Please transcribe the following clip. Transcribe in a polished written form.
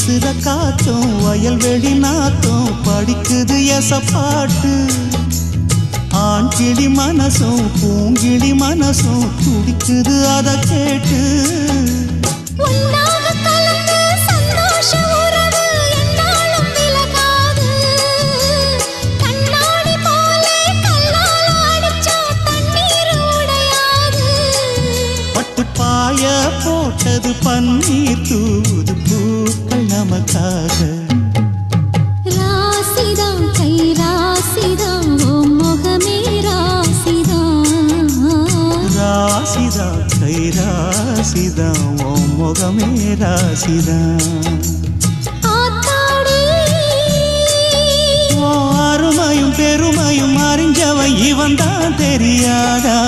வீசுற காத்தும் வயல்வெளி நாத்தும் படிக்குது எசப்பாட்டு ஆண் கிளி மனசும் பூங்கிளி மனசும் துடிக்குது அத கேட்டு பாய போட்டது பன்னீர் தூது பூக்கள் நமக்காக ராசிதான் கை ராசிதான் ஓ முகமே ராசிதான் ராசிதான் கை ராசிதான் ஓ முகமே ராசிதான் அருமையும் பெருமையும் அறிஞ்சவன் இவன் தான் தெரியாதா